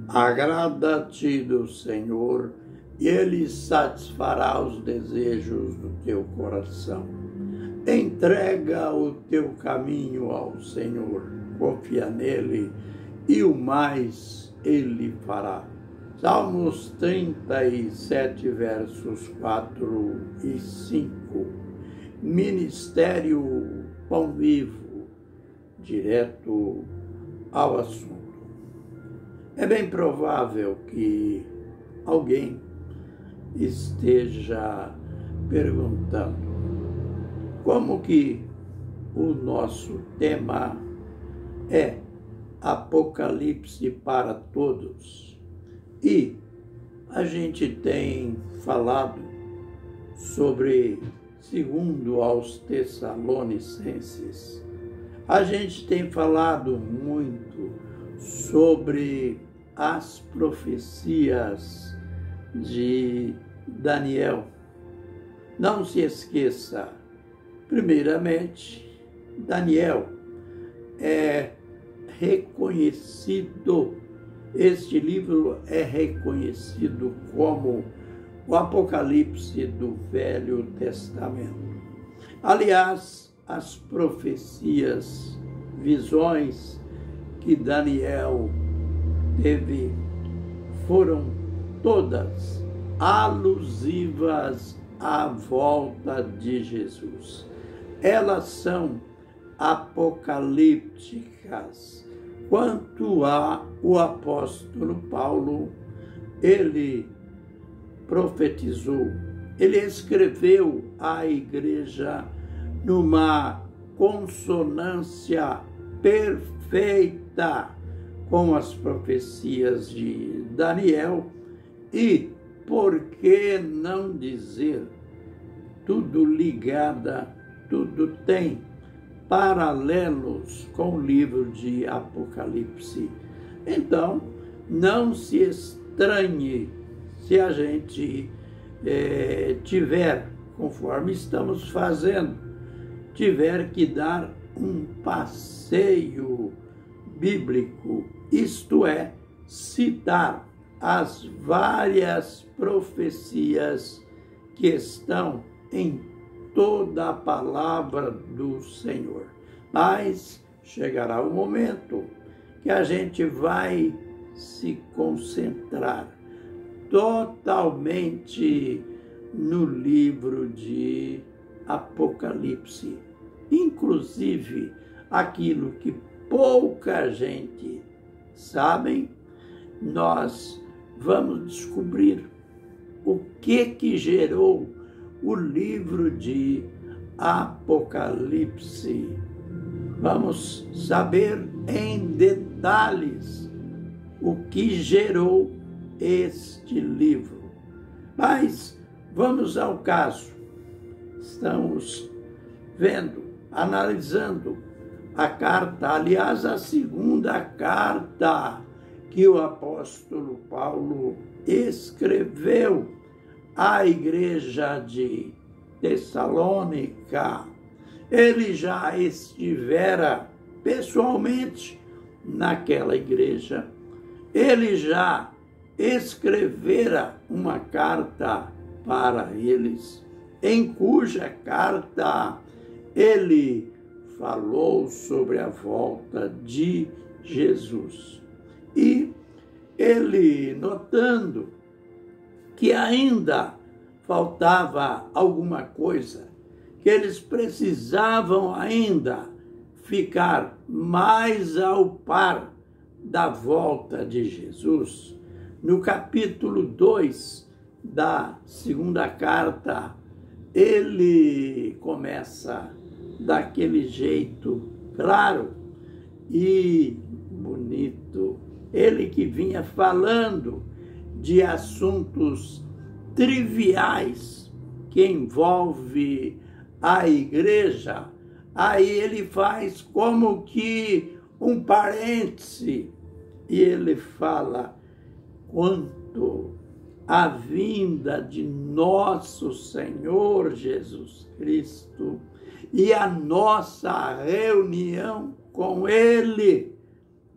Agrada-te do Senhor, e Ele satisfará os desejos do teu coração. Entrega o teu caminho ao Senhor, confia nele, e o mais Ele fará. Salmos 37, versos 4 e 5. Ministério Pão Vivo, direto ao assunto. É bem provável que alguém esteja perguntando como que o nosso tema é Apocalipse para todos. E a gente tem falado sobre, segundo aos Tessalonicenses, a gente tem falado muito sobre as profecias de Daniel. Não se esqueça, primeiramente, Daniel é reconhecido, este livro é reconhecido como o Apocalipse do Velho Testamento. Aliás, as profecias, visões que Daniel teve foram todas alusivas à volta de Jesus. Elas são apocalípticas. Quanto ao apóstolo Paulo, ele profetizou, ele escreveu à igreja numa consonância perfeita com as profecias de Daniel e, por que não dizer, tudo ligada, tudo tem paralelos com o livro de Apocalipse. Então, não se estranhe se a gente tiver, conforme estamos fazendo, tiver que dar um passeio bíblico, isto é, citar as várias profecias que estão em toda a palavra do Senhor. Mas chegará o momento que a gente vai se concentrar totalmente no livro de Apocalipse, inclusive aquilo que pouca gente sabe, nós vamos descobrir o que gerou o livro de Apocalipse. Vamos saber em detalhes o que gerou este livro. Mas vamos ao caso. Estamos vendo, analisando a carta, aliás, a segunda carta que o apóstolo Paulo escreveu à igreja de Tessalônica. Ele já estivera pessoalmente naquela igreja. Ele já escrevera uma carta para eles, em cuja carta ele falou sobre a volta de Jesus. E ele, notando que ainda faltava alguma coisa, que eles precisavam ainda ficar mais ao par da volta de Jesus, no capítulo 2 da segunda carta, ele começa daquele jeito claro e bonito. Ele que vinha falando de assuntos triviais que envolve a igreja, aí ele faz como que um parêntese e ele fala quanto à vinda de nosso Senhor Jesus Cristo e a nossa reunião com Ele.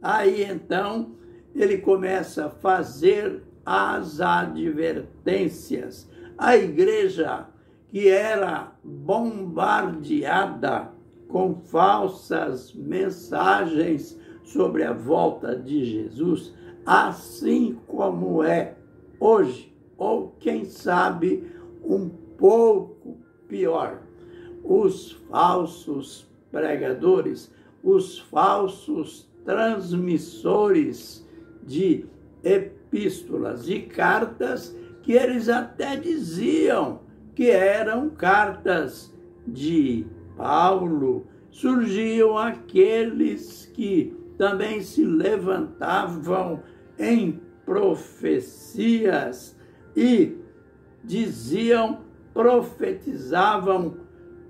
Aí então ele começa a fazer as advertências. A igreja que era bombardeada com falsas mensagens sobre a volta de Jesus, assim como é hoje, ou quem sabe um pouco pior. Os falsos pregadores, os falsos transmissores de epístolas, de cartas, que eles até diziam que eram cartas de Paulo. Surgiam aqueles que também se levantavam em profecias e diziam, profetizavam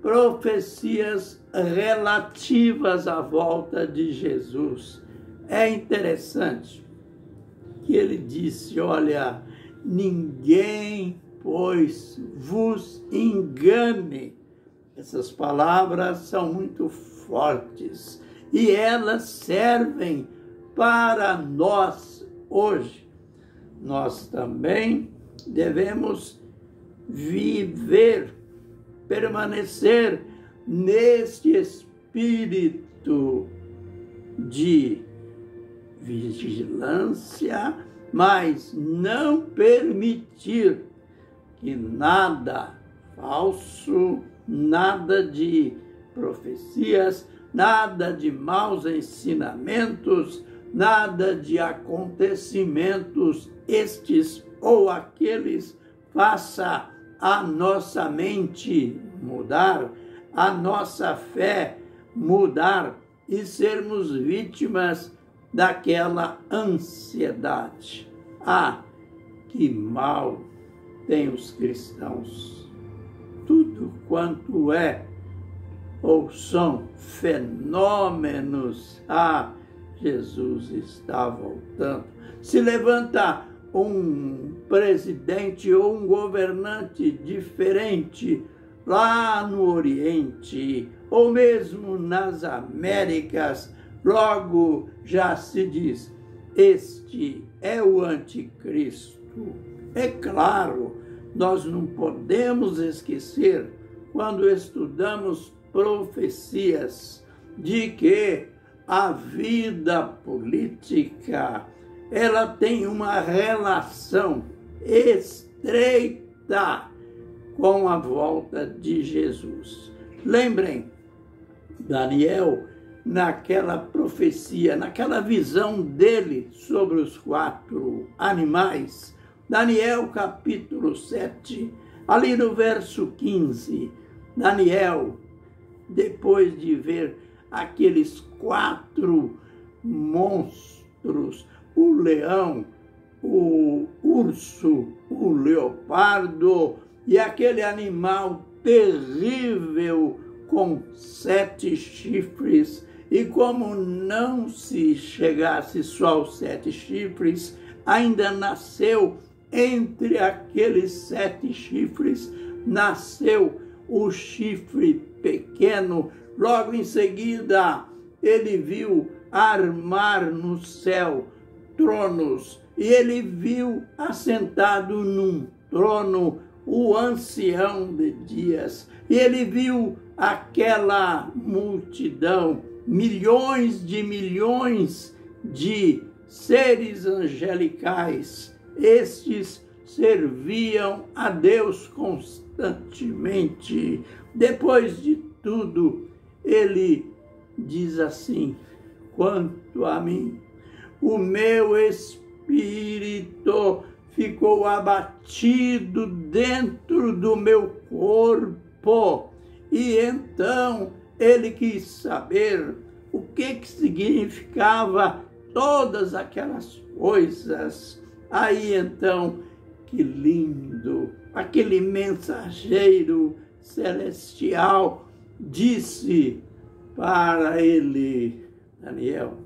profecias relativas à volta de Jesus. É interessante que ele disse, olha, ninguém, pois, vos engane. Essas palavras são muito fortes e elas servem para nós hoje. Nós também devemos viver, permanecer neste espírito de vigilância, mas não permitir que nada falso, nada de profecias, nada de maus ensinamentos, nada de acontecimentos estes ou aqueles faça a nossa mente mudar, a nossa fé mudar e sermos vítimas daquela ansiedade. Ah, que mal tem os cristãos! Tudo quanto é ou são fenômenos. Ah, Jesus está voltando. Se levanta um presidente ou um governante diferente lá no Oriente, ou mesmo nas Américas, logo já se diz, este é o anticristo. É claro, nós não podemos esquecer, quando estudamos profecias, de que a vida política, ela tem uma relação estreita com a volta de Jesus. Lembrem, Daniel, naquela profecia, naquela visão dele sobre os 4 animais, Daniel capítulo 7, ali no verso 15, Daniel, depois de ver aqueles 4 monstros, o leão, o urso, o leopardo e aquele animal terrível com 7 chifres, e como não se chegasse só aos 7 chifres, ainda nasceu entre aqueles 7 chifres, nasceu o chifre pequeno. Logo em seguida, ele viu armar no céu tronos, e ele viu assentado num trono o ancião de dias, e ele viu aquela multidão, milhões de seres angelicais. Estes serviam a Deus constantemente. Depois de tudo, ele diz assim, quanto a mim, o meu espírito ficou abatido dentro do meu corpo. E então ele quis saber o que significava todas aquelas coisas. Aí então, que lindo, aquele mensageiro celestial disse para ele, Daniel,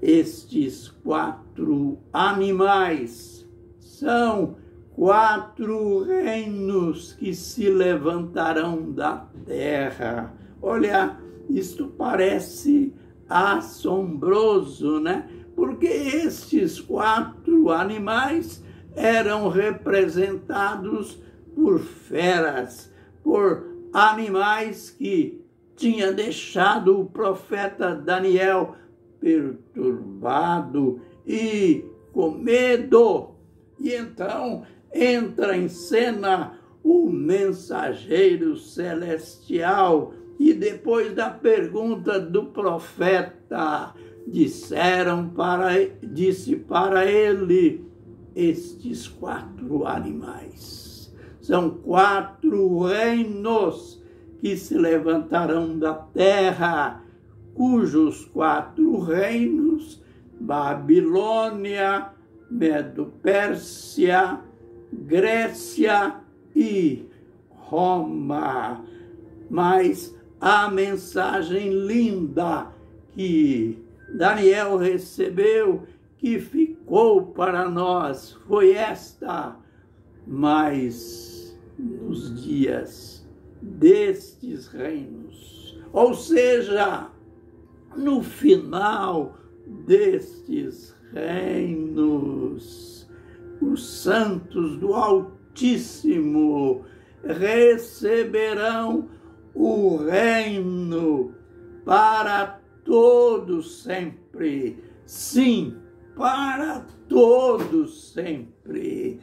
estes 4 animais são 4 reinos que se levantarão da terra. Olha, isto parece assombroso, né? Por porque estes 4 animais eram representados por feras, por animais que tinha deixado o profeta Daniel perturbado e com medo. E então entra em cena o mensageiro celestial, e depois da pergunta do profeta, disse para ele: estes 4 animais são 4 reinos que se levantarão da terra, cujos 4 reinos, Babilônia, Medo-Pérsia, Grécia e Roma. Mas a mensagem linda que Daniel recebeu, que ficou para nós, foi esta: mas nos dias destes reinos, ou seja, no final destes reinos, os santos do Altíssimo receberão o reino para todos sempre. Sim, para todos sempre.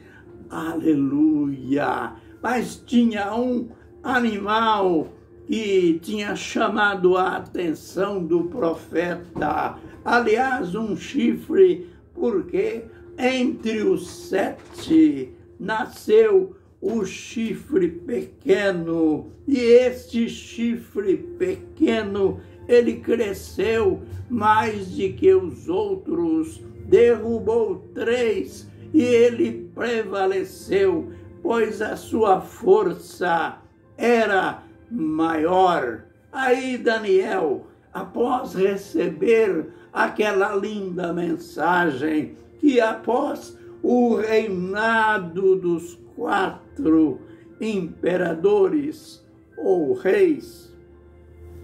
Aleluia! Mas tinha um animal que tinha chamado a atenção do profeta. Aliás, um chifre, porque entre os 7 nasceu o chifre pequeno, e este chifre pequeno, ele cresceu mais do que os outros, derrubou 3, e ele prevaleceu, pois a sua força era maior. Aí Daniel, após receber aquela linda mensagem, que após o reinado dos 4 imperadores ou reis,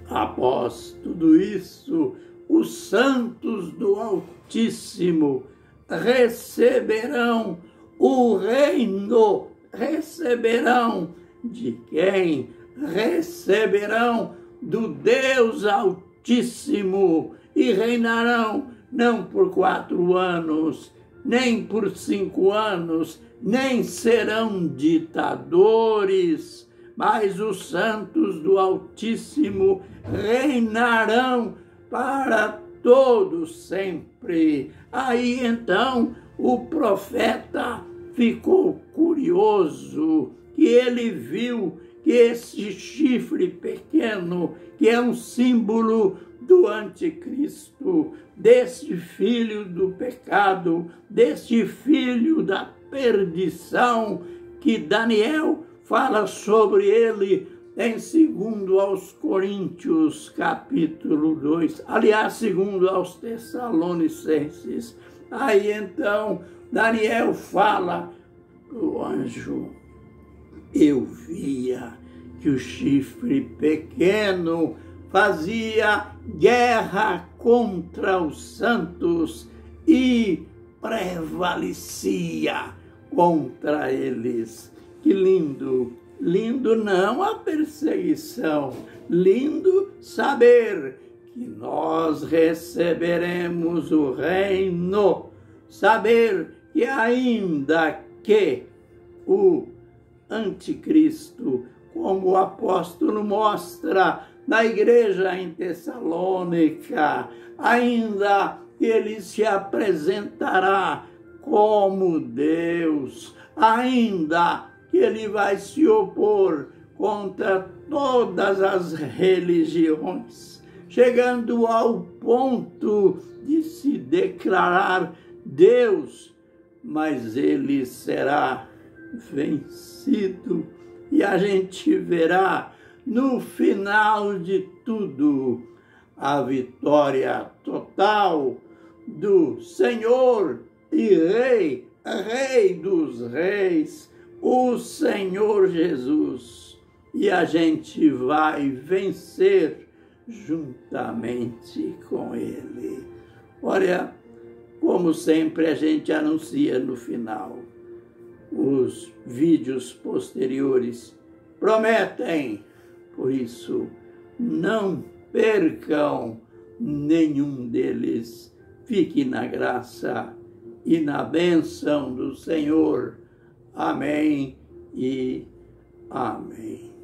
após tudo isso, os santos do Altíssimo receberão o reino. Receberão de quem? Receberão do Deus Altíssimo, e reinarão não por 4 anos, nem por 5 anos, nem serão ditadores, mas os santos do Altíssimo reinarão para todos sempre. Aí então o profeta ficou curioso, que ele viu que esse chifre pequeno, que é um símbolo do anticristo, deste filho do pecado, deste filho da perdição, que Daniel fala sobre ele em 2 aos Coríntios, capítulo 2, aliás, 2 aos Tessalonicenses. Aí então Daniel fala: o anjo, eu via que o chifre pequeno fazia guerra contra os santos e prevalecia contra eles. Que lindo! Lindo não a perseguição, lindo saber que nós receberemos o reino, saber que ainda que o anticristo, como o apóstolo mostra na igreja em Tessalônica, ainda que ele se apresentará como Deus, ainda que ele vai se opor contra todas as religiões, chegando ao ponto de se declarar Deus, mas ele será vencido, e a gente verá no final de tudo a vitória total do Senhor e Rei, Rei dos Reis, o Senhor Jesus, e a gente vai vencer juntamente com Ele. Olha, como sempre, a gente anuncia no final. Os vídeos posteriores prometem, por isso, não percam nenhum deles. Fique na graça e na bênção do Senhor. Amém e amém.